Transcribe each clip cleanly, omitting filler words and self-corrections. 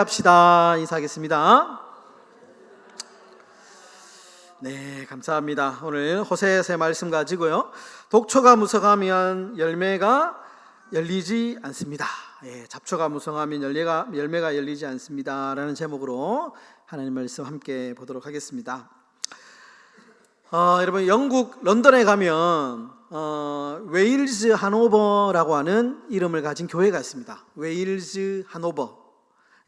합시다. 인사하겠습니다. 네, 감사합니다. 오늘 호세아서의 말씀 가지고요, 독초가 무성하면 열매가 열리지 않습니다. 잡초가 무성하면 열매가 열리지 않습니다 라는 제목으로 하나님 말씀 함께 보도록 하겠습니다. 여러분, 영국 런던에 가면 웨일즈 하노버라고 하는 이름을 가진 교회가 있습니다. 웨일즈 하노버.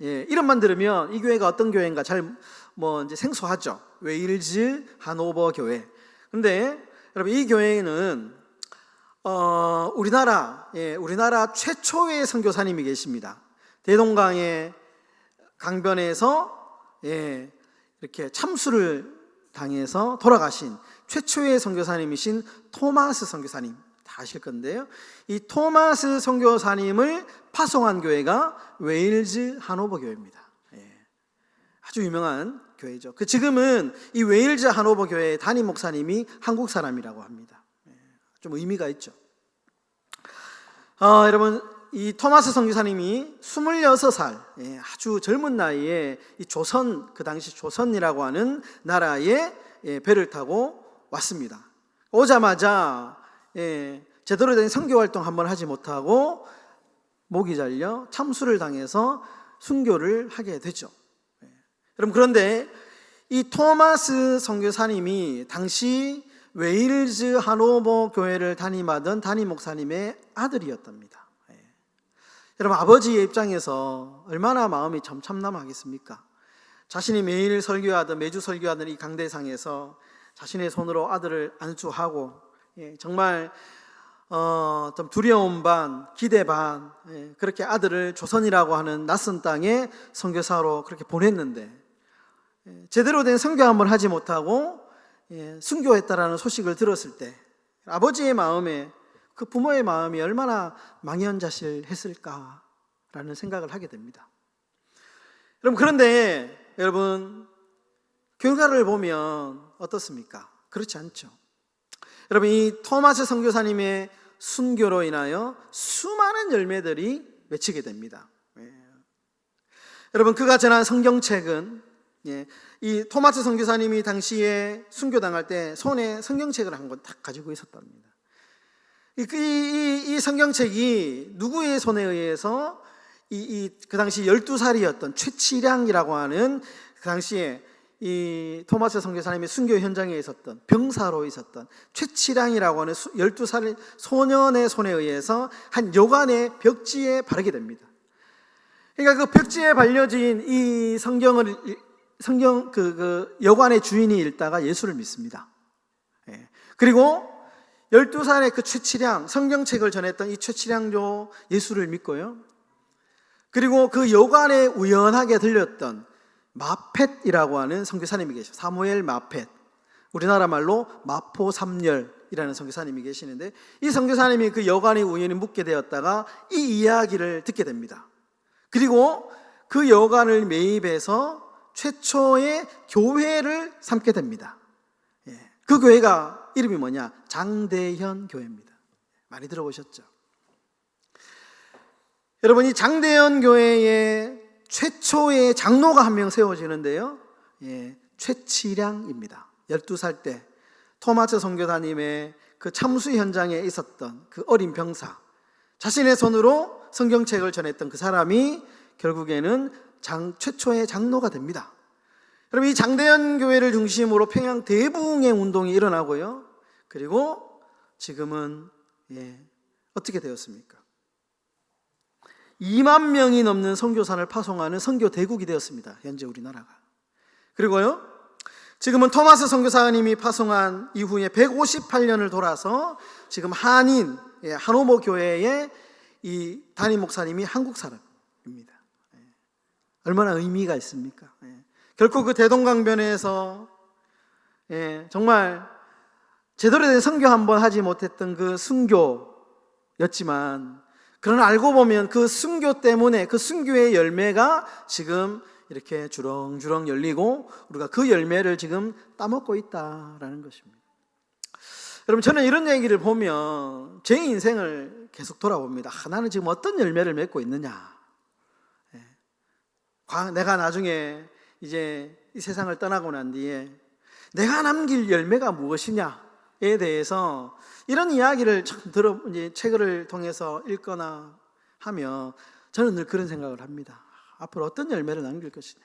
이름만 들으면 이 교회가 어떤 교회인가 잘 이제 생소하죠. 웨일즈 하노버 교회. 근데 여러분, 이 교회에는 우리나라 최초의 선교사님이 계십니다. 대동강의 강변에서 이렇게 참수를 당해서 돌아가신 최초의 선교사님이신 토마스 선교사님, 다 아실 건데요, 이 토마스 선교사님을 파송한 교회가 웨일즈 하노버 교회입니다. 아주 유명한 교회죠. 지금은 이 웨일즈 하노버 교회의 담임 목사님이 한국 사람이라고 합니다. 좀 의미가 있죠. 여러분, 이 토마스 선교사님이 26살, 아주 젊은 나이에 이 조선, 그 당시 조선이라고 하는 나라에 배를 타고 왔습니다. 오자마자 제대로 된 선교 활동 한번 하지 못하고 목이 잘려 참수를 당해서 순교를 하게 되죠. 여러분, 그런데 이 토마스 선교사님이 당시 웨일즈 하노버 교회를 담임하던 담임 목사님의 아들이었답니다. 여러분, 아버지의 입장에서 얼마나 마음이 참참남하겠습니까? 자신이 매주 설교하던 이 강대상에서 자신의 손으로 아들을 안수하고, 정말 좀 두려움 반, 기대 반, 그렇게 아들을 조선이라고 하는 낯선 땅에 선교사로 그렇게 보냈는데, 제대로 된 선교 한번 하지 못하고 순교했다라는 소식을 들었을 때 아버지의 마음에, 그 부모의 마음이 얼마나 망연자실했을까라는 생각을 하게 됩니다. 여러분, 그런데 여러분, 결과를 보면 어떻습니까? 그렇지 않죠. 여러분, 이 토마스 선교사님의 순교로 인하여 수많은 열매들이 맺히게 됩니다. 여러분, 그가 전한 성경책은, 이 토마스 선교사님이 당시에 순교당할 때 손에 성경책을 한 권 딱 가지고 있었답니다. 이 성경책이 누구의 손에 의해서 그 당시 12살이었던 최치량이라고 하는, 그 당시에 이 토마스 선교사님의 순교 현장에 있었던, 병사로 있었던 최치량이라고 하는 12살 소년의 손에 의해서 한 여관의 벽지에 바르게 됩니다. 그러니까 그 벽지에 발려진 이 여관의 주인이 읽다가 예수를 믿습니다. 그리고 12살의 그 최치량, 성경책을 전했던 이 최치량도 예수를 믿고요. 그리고 그 여관에 우연하게 들렸던 마펫이라고 하는 선교사님이 계셔요. 사무엘 마펫, 우리나라 말로 마포삼열이라는 선교사님이 계시는데, 이 선교사님이 그 여관에 우연히 묵게 되었다가 이 이야기를 듣게 됩니다. 그리고 그 여관을 매입해서 최초의 교회를 삼게 됩니다. 그 교회가 이름이 뭐냐? 장대현 교회입니다. 많이 들어보셨죠? 여러분, 이 장대현 교회의 최초의 장로가 한 명 세워지는데요, 최치량입니다. 12살 때 토마스 선교사님의 그 참수 현장에 있었던 그 어린 병사, 자신의 손으로 성경책을 전했던 그 사람이 결국에는 최초의 장로가 됩니다. 여러분, 이 장대현 교회를 중심으로 평양 대부흥의 운동이 일어나고요, 그리고 지금은 어떻게 되었습니까? 2만 명이 넘는 선교사를 파송하는 선교 대국이 되었습니다, 현재 우리나라가. 그리고요, 지금은 토마스 선교사님이 파송한 이후에 158년을 돌아서 지금 하노버 교회의 이 담임 목사님이 한국 사람입니다. 얼마나 의미가 있습니까? 결코 그 대동강변에서 정말 제대로 된 선교 한번 하지 못했던 그 순교였지만, 그러나 알고 보면 그 순교 때문에, 그 순교의 열매가 지금 이렇게 주렁주렁 열리고 우리가 그 열매를 지금 따먹고 있다라는 것입니다. 여러분, 저는 이런 얘기를 보면 제 인생을 계속 돌아봅니다. 나는 지금 어떤 열매를 맺고 있느냐. 내가 나중에 이제 이 세상을 떠나고 난 뒤에 내가 남길 열매가 무엇이냐에 대해서 이런 이야기를 이제 책을 통해서 읽거나 하며 저는 늘 그런 생각을 합니다. 앞으로 어떤 열매를 남길 것이냐.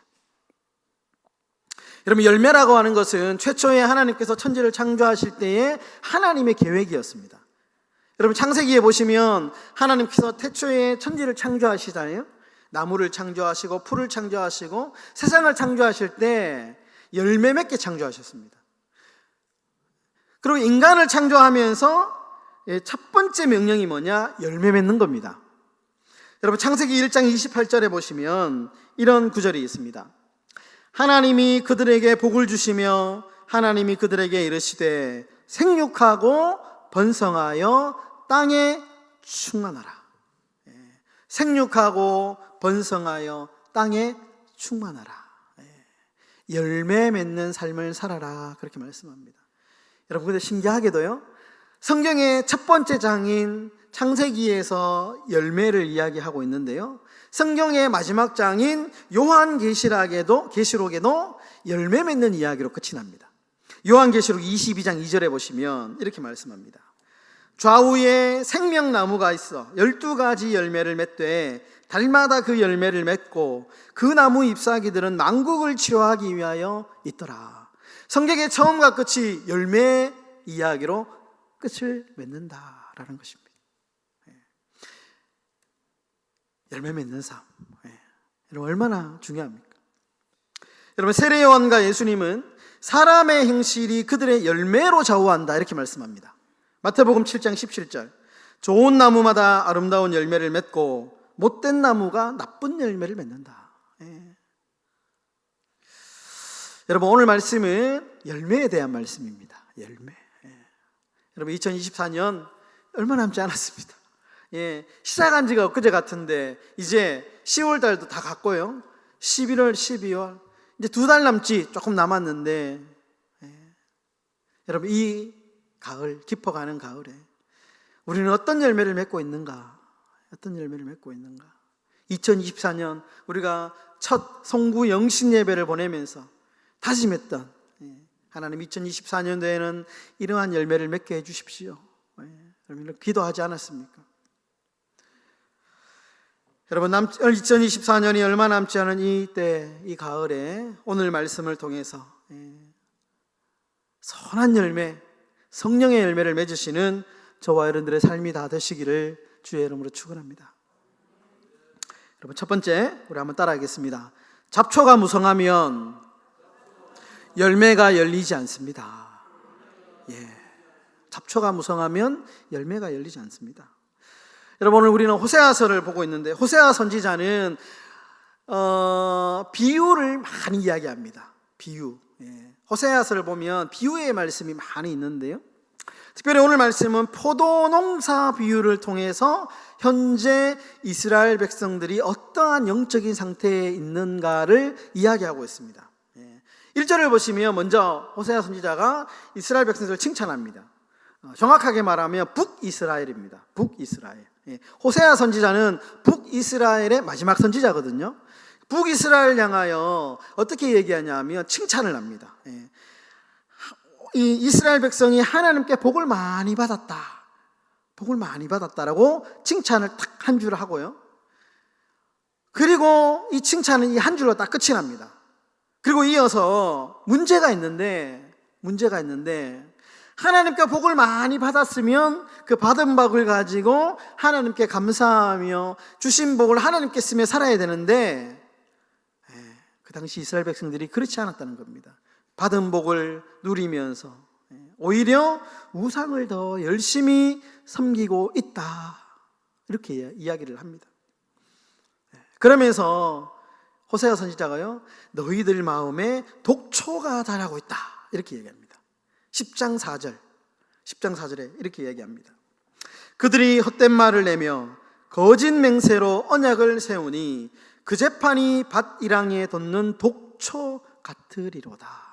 여러분, 열매라고 하는 것은 최초에 하나님께서 천지를 창조하실 때의 하나님의 계획이었습니다. 여러분, 창세기에 보시면 하나님께서 태초에 천지를 창조하시잖아요. 나무를 창조하시고 풀을 창조하시고 세상을 창조하실 때 열매 맺게 창조하셨습니다. 그리고 인간을 창조하면서 첫 번째 명령이 뭐냐? 열매 맺는 겁니다. 여러분, 창세기 1장 28절에 보시면 이런 구절이 있습니다. 하나님이 그들에게 복을 주시며 하나님이 그들에게 이르시되 생육하고 번성하여 땅에 충만하라. 생육하고 번성하여 땅에 충만하라. 열매 맺는 삶을 살아라. 그렇게 말씀합니다. 여러분, 근데 신기하게도요, 성경의 첫 번째 장인 창세기에서 열매를 이야기하고 있는데요, 성경의 마지막 장인 요한계시록에도 열매 맺는 이야기로 끝이 납니다. 요한계시록 22장 2절에 보시면 이렇게 말씀합니다. 좌우에 생명나무가 있어 12가지 열매를 맺되 달마다 그 열매를 맺고 그 나무 잎사귀들은 만국을 치료하기 위하여 있더라. 성경의 처음과 끝이 열매 이야기로 끝을 맺는다라는 것입니다. 열매 맺는 삶, 여러분, 얼마나 중요합니까? 여러분, 세례요한과 예수님은 사람의 행실이 그들의 열매로 좌우한다 이렇게 말씀합니다. 마태복음 7장 17절, 좋은 나무마다 아름다운 열매를 맺고 못된 나무가 나쁜 열매를 맺는다. 여러분, 오늘 말씀은 열매에 대한 말씀입니다. 열매. 여러분, 2024년 얼마 남지 않았습니다. 시작한 지가 엊그제 같은데 이제 10월 달도 다 갔고요. 11월, 12월 이제 2달 남지 조금 남았는데, 여러분, 이 가을, 깊어가는 가을에 우리는 어떤 열매를 맺고 있는가? 어떤 열매를 맺고 있는가? 2024년 우리가 첫 송구 영신 예배를 보내면서 다짐했던, 하나님 2024년도에는 이러한 열매를 맺게 해주십시오. 여러분, 기도하지 않았습니까? 여러분, 2024년이 얼마 남지 않은 이때, 이 가을에 오늘 말씀을 통해서 선한 열매, 성령의 열매를 맺으시는 저와 여러분들의 삶이 다 되시기를 주의 이름으로 축원합니다. 여러분, 첫 번째 우리 한번 따라하겠습니다. 잡초가 무성하면 열매가 열리지 않습니다. 잡초가 무성하면 열매가 열리지 않습니다. 여러분, 오늘 우리는 호세아서를 보고 있는데 호세아 선지자는 비유를 많이 이야기합니다. 비유. 호세아서를 보면 비유의 말씀이 많이 있는데요, 특별히 오늘 말씀은 포도농사 비유를 통해서 현재 이스라엘 백성들이 어떠한 영적인 상태에 있는가를 이야기하고 있습니다. 1절을 보시면 먼저 호세아 선지자가 이스라엘 백성들을 칭찬합니다. 정확하게 말하면 북이스라엘입니다. 북이스라엘. 호세아 선지자는 북이스라엘의 마지막 선지자거든요. 북이스라엘 향하여 어떻게 얘기하냐면 칭찬을 합니다. 이 이스라엘 백성이 하나님께 복을 많이 받았다, 복을 많이 받았다라고 칭찬을 딱 한 줄 하고요, 그리고 이 칭찬은 이 한 줄로 딱 끝이 납니다. 그리고 이어서 문제가 있는데 하나님께 복을 많이 받았으면 그 받은 복을 가지고 하나님께 감사하며 주신 복을 하나님께 쓰며 살아야 되는데, 그 당시 이스라엘 백성들이 그렇지 않았다는 겁니다. 받은 복을 누리면서 오히려 우상을 더 열심히 섬기고 있다, 이렇게 이야기를 합니다. 그러면서 호세아 선지자가요, 너희들 마음에 독초가 자라고 있다, 이렇게 얘기합니다. 10장 4절에 이렇게 얘기합니다. 그들이 헛된 말을 내며 거짓 맹세로 언약을 세우니 그 재판이 밭 이랑에 돋는 독초 같으리로다.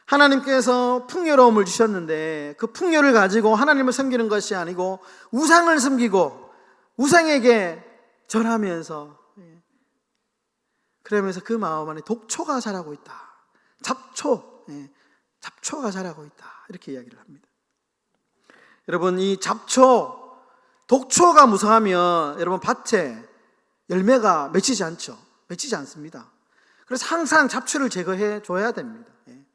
하나님께서 풍요로움을 주셨는데 그 풍요를 가지고 하나님을 섬기는 것이 아니고 우상을 섬기고 우상에게 절하면서 그러면서 그 마음 안에 독초가 자라고 있다. 잡초가 자라고 있다. 이렇게 이야기를 합니다. 여러분, 이 독초가 무성하면 여러분 밭에 열매가 맺히지 않죠. 맺히지 않습니다. 그래서 항상 잡초를 제거해 줘야 됩니다.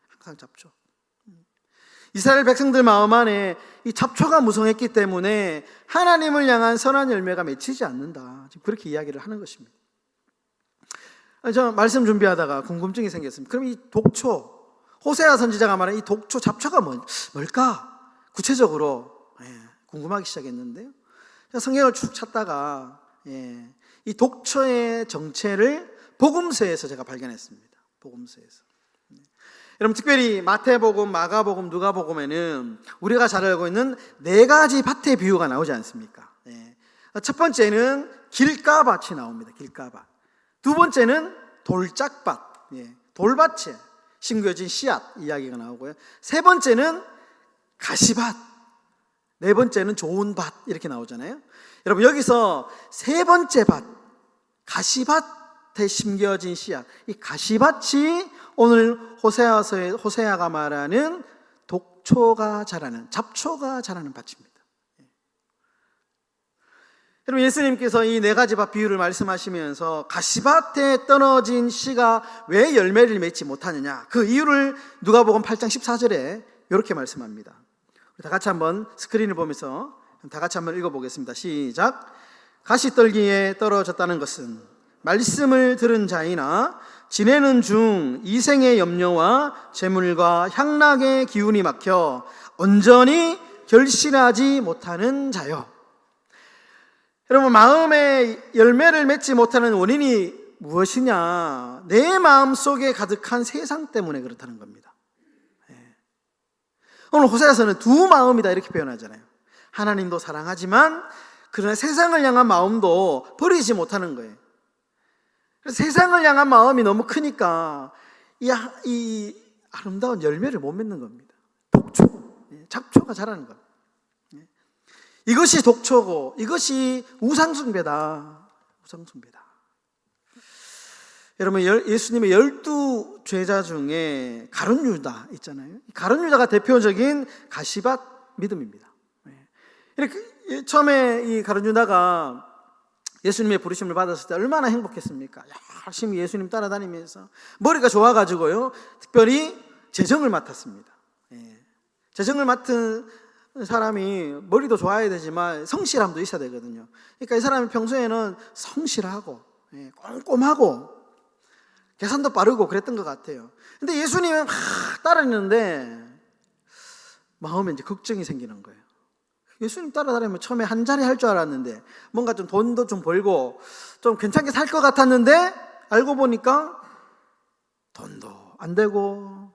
항상 잡초. 이스라엘 백성들 마음 안에 이 잡초가 무성했기 때문에 하나님을 향한 선한 열매가 맺히지 않는다. 지금 그렇게 이야기를 하는 것입니다. 저 말씀 준비하다가 궁금증이 생겼습니다. 그럼 이 독초, 호세아 선지자가 말한 이 독초, 잡초가 뭘까? 구체적으로 궁금하기 시작했는데요. 성경을 쭉 찾다가 이 독초의 정체를 복음서에서 제가 발견했습니다. 복음서에서. 여러분, 특별히 마태복음, 마가복음, 누가복음에는 우리가 잘 알고 있는 4가지 밭의 비유가 나오지 않습니까? 첫 번째는 길가밭이 나옵니다. 길가밭. 두 번째는 돌짝밭, 돌밭에 심겨진 씨앗 이야기가 나오고요. 세 번째는 가시밭, 네 번째는 좋은 밭 이렇게 나오잖아요. 여러분, 여기서 세 번째 밭, 가시밭에 심겨진 씨앗, 이 가시밭이 오늘 호세아가 말하는 독초가 자라는, 잡초가 자라는 밭입니다. 여러분, 예수님께서 이 4가지 밭 비유를 말씀하시면서 가시밭에 떨어진 씨가 왜 열매를 맺지 못하느냐, 그 이유를 누가복음 8장 14절에 이렇게 말씀합니다. 우리 다 같이 한번 스크린을 보면서 다 같이 한번 읽어보겠습니다. 시작. 가시떨기에 떨어졌다는 것은 말씀을 들은 자이나 지내는 중 이생의 염려와 재물과 향락의 기운이 막혀 온전히 결실하지 못하는 자요. 여러분, 마음에 열매를 맺지 못하는 원인이 무엇이냐? 내 마음 속에 가득한 세상 때문에 그렇다는 겁니다. 오늘 호세아서는 두 마음이다 이렇게 표현하잖아요. 하나님도 사랑하지만 그러나 세상을 향한 마음도 버리지 못하는 거예요. 그래서 세상을 향한 마음이 너무 크니까 이 아름다운 열매를 못 맺는 겁니다. 독초, 잡초가 자라는 거예요. 이것이 독초고 이것이 우상숭배다. 우상숭배다. 여러분, 예수님의 12 제자 중에 가룟 유다 있잖아요. 가룟 유다가 대표적인 가시밭 믿음입니다. 이렇게 처음에 이 가룟 유다가 예수님의 부르심을 받았을 때 얼마나 행복했습니까? 열심히 예수님 따라다니면서 머리가 좋아가지고요, 특별히 재정을 맡았습니다. 재정을 맡은 사람이 머리도 좋아야 되지만 성실함도 있어야 되거든요. 그러니까 이 사람이 평소에는 성실하고 꼼꼼하고 계산도 빠르고 그랬던 것 같아요. 근데 예수님은 막 따라했는데 마음에 이제 걱정이 생기는 거예요. 예수님 따라다니면 처음에 한 자리 할 줄 알았는데 뭔가 좀 돈도 좀 벌고 좀 괜찮게 살 것 같았는데 알고 보니까 돈도 안 되고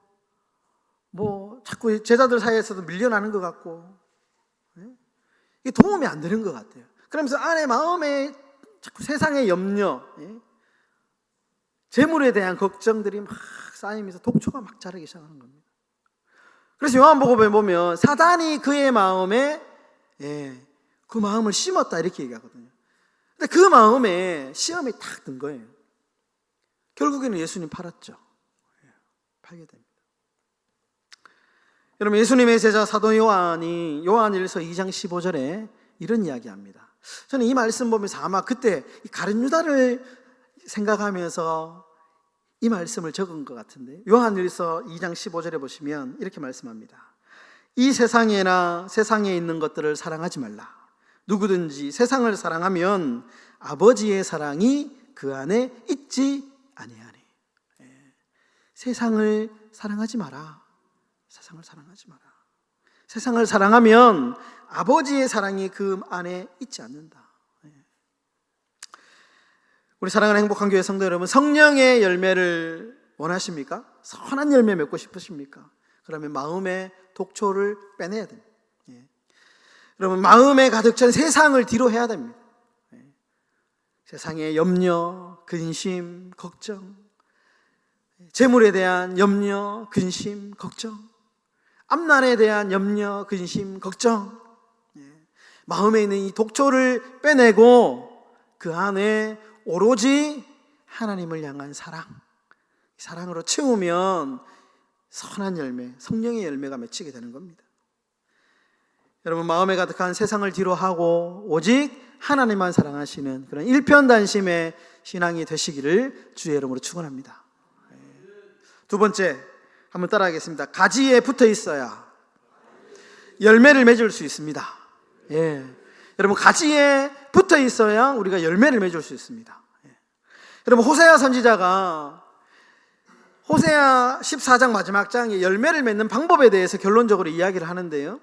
뭐 자꾸 제자들 사이에서도 밀려나는 것 같고 이게 도움이 안 되는 것 같아요. 그러면서 안에 마음에 자꾸 세상의 염려, 재물에 대한 걱정들이 막 쌓이면서 독초가 막 자라기 시작하는 겁니다. 그래서 요한복음에 보면 사단이 그의 마음에 그 마음을 심었다 이렇게 얘기하거든요. 근데 그 마음에 시험이 탁 든 거예요. 결국에는 예수님 팔았죠. 팔게 됩니다. 여러분, 예수님의 제자 사도 요한이 요한일서 2장 15절에 이런 이야기합니다. 저는 이 말씀 보면서 아마 그때 이 가룟 유다를 생각하면서 이 말씀을 적은 것 같은데, 요한일서 2장 15절에 보시면 이렇게 말씀합니다. 이 세상에나 세상에 있는 것들을 사랑하지 말라. 누구든지 세상을 사랑하면 아버지의 사랑이 그 안에 있지 아니하니. 세상을 사랑하지 마라. 세상을 사랑하지 마라. 세상을 사랑하면 아버지의 사랑이 그 안에 있지 않는다. 우리 사랑하는 행복한 교회 성도 여러분, 성령의 열매를 원하십니까? 선한 열매 맺고 싶으십니까? 그러면 마음의 독초를 빼내야 됩니다. 여러분, 마음에 가득 찬 세상을 뒤로 해야 됩니다. 세상의 염려, 근심, 걱정, 재물에 대한 염려, 근심, 걱정, 앞날에 대한 염려, 근심, 걱정, 마음에 있는 이 독초를 빼내고 그 안에 오로지 하나님을 향한 사랑으로 채우면 선한 열매, 성령의 열매가 맺히게 되는 겁니다. 여러분, 마음에 가득한 세상을 뒤로하고 오직 하나님만 사랑하시는 그런 일편단심의 신앙이 되시기를 주의 이름으로 축원합니다. 두 번째, 한번 따라하겠습니다. 가지에 붙어 있어야 열매를 맺을 수 있습니다. 여러분, 가지에 붙어 있어야 우리가 열매를 맺을 수 있습니다. 여러분, 호세아 선지자가 호세아 14장 마지막 장에 열매를 맺는 방법에 대해서 결론적으로 이야기를 하는데요,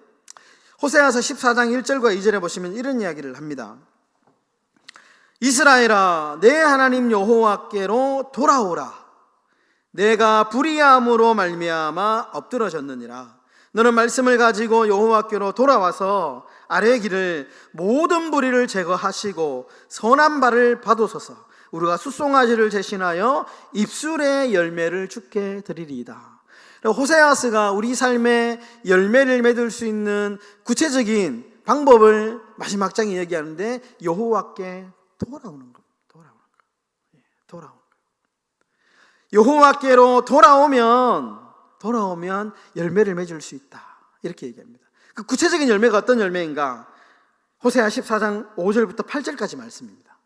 호세아서 14장 1절과 2절에 보시면 이런 이야기를 합니다. 이스라엘아, 내 하나님 여호와께로 돌아오라. 내가 불의함으로 말미암아 엎드러졌느니라. 너는 말씀을 가지고 여호와께로 돌아와서 아래의 길을 모든 불의를 제거하시고 선한 바를 받으소서. 우리가 숫송아지를 대신하여 입술의 열매를 주께 드리리이다. 호세아스가 우리 삶에 열매를 맺을 수 있는 구체적인 방법을 마지막 장에 얘기하는데, 여호와께 돌아오는 것. 여호와께로 돌아오면 열매를 맺을 수 있다, 이렇게 얘기합니다. 그 구체적인 열매가 어떤 열매인가? 호세아 14장 5절부터 8절까지 말씀입니다.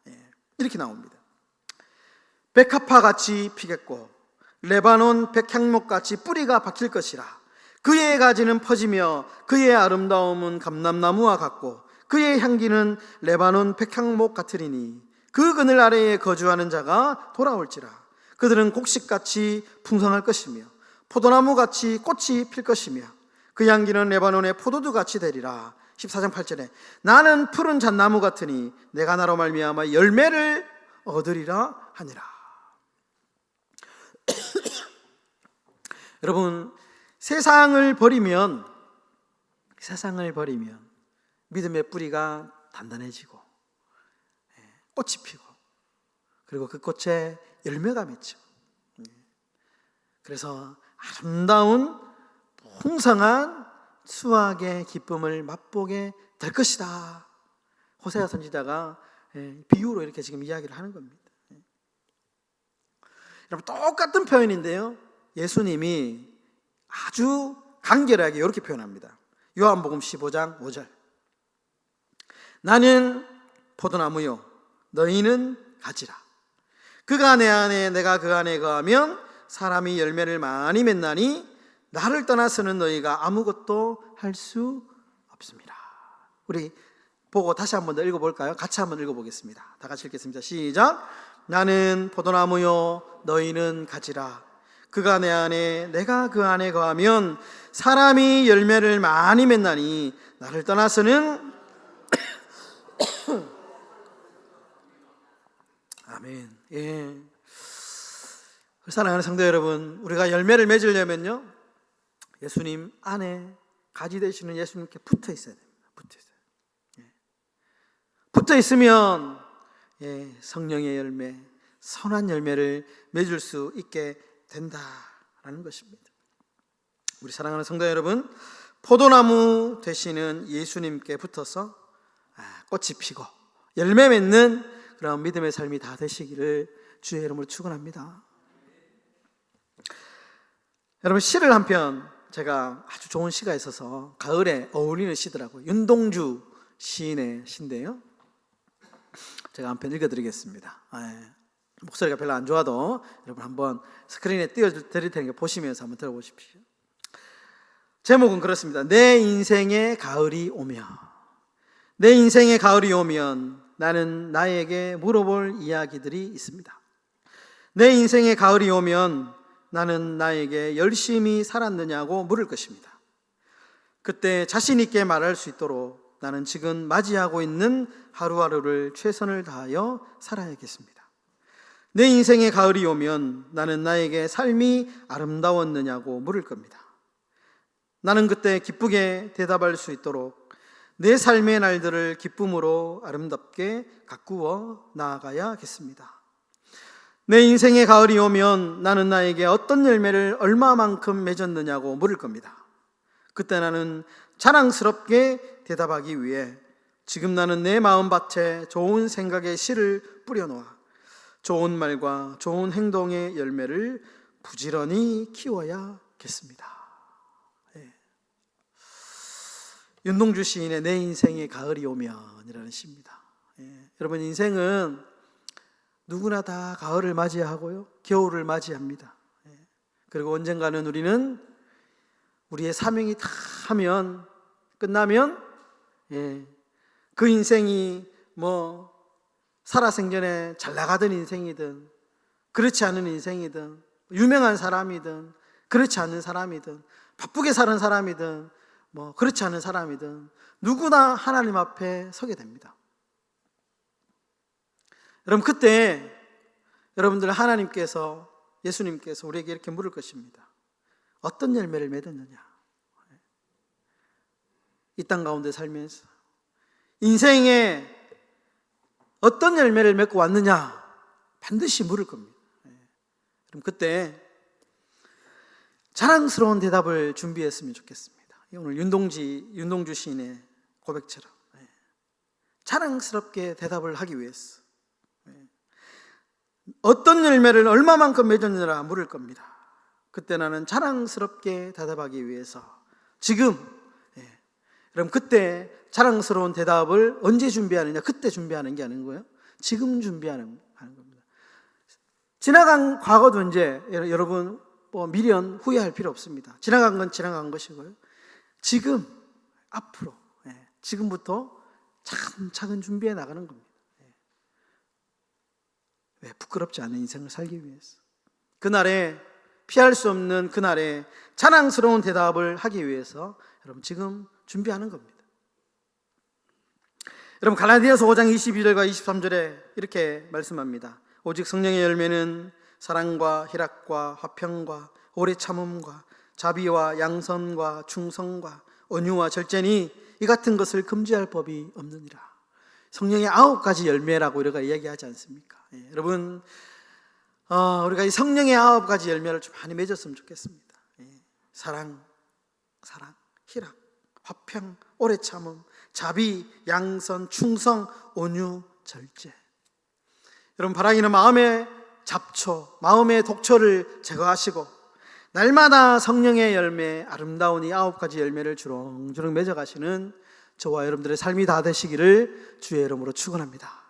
이렇게 나옵니다. 백합화같이 피겠고 레바논 백향목같이 뿌리가 박힐 것이라. 그의 가지는 퍼지며 그의 아름다움은 감람나무와 같고 그의 향기는 레바논 백향목 같으리니 그 그늘 아래에 거주하는 자가 돌아올지라. 그들은 곡식같이 풍성할 것이며 포도나무같이 꽃이 필 것이며 그 향기는 레바논의 포도주같이 되리라. 14장 8절에 나는 푸른 잣나무 같으니 내가 나로 말미암아 열매를 얻으리라 하니라. 여러분, 세상을 버리면 믿음의 뿌리가 단단해지고 꽃이 피고 그리고 그 꽃에 열매가 맺죠. 그래서 아름다운 풍성한 수확의 기쁨을 맛보게 될 것이다. 호세아 선지자가 비유로 이렇게 지금 이야기를 하는 겁니다. 여러분, 똑같은 표현인데요, 예수님이 아주 간결하게 이렇게 표현합니다. 요한복음 15장 5절. 나는 포도나무요 너희는 가지라. 그가 내 안에 내가 그 안에 거하면 사람이 열매를 많이 맺나니 나를 떠나서는 너희가 아무것도 할 수 없습니다. 우리 보고 다시 한번 더 읽어볼까요? 같이 한번 읽어보겠습니다. 다 같이 읽겠습니다. 시작. 나는 포도나무요 너희는 가지라. 그가 내 안에 내가 그 안에 거하면 사람이 열매를 많이 맺나니 나를 떠나서는 아멘. 사랑하는 성도 여러분, 우리가 열매를 맺으려면요, 예수님 안에 가지 되시는 예수님께 붙어 있어야 됩니다. 붙어 있으면 성령의 열매, 선한 열매를 맺을 수 있게 된다라는 것입니다. 우리 사랑하는 성도 여러분, 포도나무 되시는 예수님께 붙어서 꽃이 피고 열매 맺는 그런 믿음의 삶이 다 되시기를 주의 이름으로 축원합니다. 여러분, 시를 한 편, 제가 아주 좋은 시가 있어서 가을에 어울리는 시더라고요. 윤동주 시인의 시인데요, 제가 한 편 읽어드리겠습니다. 목소리가 별로 안 좋아도 여러분 한번 스크린에 띄워드릴 테니까 보시면서 한번 들어보십시오. 제목은 그렇습니다. 내 인생의 가을이 오면. 내 인생의 가을이 오면 나는 나에게 물어볼 이야기들이 있습니다. 내 인생의 가을이 오면 나는 나에게 열심히 살았느냐고 물을 것입니다. 그때 자신 있게 말할 수 있도록 나는 지금 맞이하고 있는 하루하루를 최선을 다하여 살아야겠습니다. 내 인생의 가을이 오면 나는 나에게 삶이 아름다웠느냐고 물을 겁니다. 나는 그때 기쁘게 대답할 수 있도록 내 삶의 날들을 기쁨으로 아름답게 가꾸어 나아가야겠습니다. 내 인생의 가을이 오면 나는 나에게 어떤 열매를 얼마만큼 맺었느냐고 물을 겁니다. 그때 나는 자랑스럽게 대답하기 위해 지금 나는 내 마음밭에 좋은 생각의 씨를 뿌려놓아 좋은 말과 좋은 행동의 열매를 부지런히 키워야겠습니다. 예. 윤동주 시인의 내 인생의 가을이 오면이라는 시입니다. 예. 여러분, 인생은 누구나 다 가을을 맞이하고요, 겨울을 맞이합니다. 예. 그리고 언젠가는 우리는 우리의 사명이 다 하면 끝나면 그 인생이 살아생전에 잘 나가던 인생이든 그렇지 않은 인생이든 유명한 사람이든 그렇지 않은 사람이든 바쁘게 사는 사람이든 그렇지 않은 사람이든 누구나 하나님 앞에 서게 됩니다. 여러분, 그때 여러분들 하나님께서, 예수님께서 우리에게 이렇게 물을 것입니다. 어떤 열매를 맺었느냐? 이 땅 가운데 살면서 인생에 어떤 열매를 맺고 왔느냐? 반드시 물을 겁니다. 그럼 그때 자랑스러운 대답을 준비했으면 좋겠습니다. 오늘 윤동주 시인의 고백처럼 자랑스럽게 대답을 하기 위해서 어떤 열매를 얼마만큼 맺었느냐 물을 겁니다. 그때 나는 자랑스럽게 대답하기 위해서 지금, 그럼 그때 자랑스러운 대답을 언제 준비하느냐? 그때 준비하는 게 아닌 거예요. 지금 준비하는 겁니다. 지나간 과거도 이제 여러분 미련 후회할 필요 없습니다. 지나간 건 지나간 것이고요. 지금, 앞으로, 지금부터 차근차근 준비해 나가는 겁니다. 왜? 부끄럽지 않은 인생을 살기 위해서. 그날에 피할 수 없는 그날에 자랑스러운 대답을 하기 위해서 여러분 지금 준비하는 겁니다. 여러분, 갈라디아서 5장 22절과 23절에 이렇게 말씀합니다. 오직 성령의 열매는 사랑과 희락과 화평과 오래 참음과 자비와 양선과 충성과 온유와 절제니 이 같은 것을 금지할 법이 없느니라. 성령의 9가지 열매라고 우리가 이야기하지 않습니까? 여러분, 우리가 이 성령의 9가지 열매를 좀 많이 맺었으면 좋겠습니다. 사랑, 희락, 화평, 오래 참음, 자비, 양선, 충성, 온유, 절제. 여러분, 바라기는 마음의 잡초, 마음의 독초를 제거하시고 날마다 성령의 열매, 아름다운 이 9가지 열매를 주렁주렁 맺어가시는 저와 여러분들의 삶이 다 되시기를 주의 이름으로 축원합니다.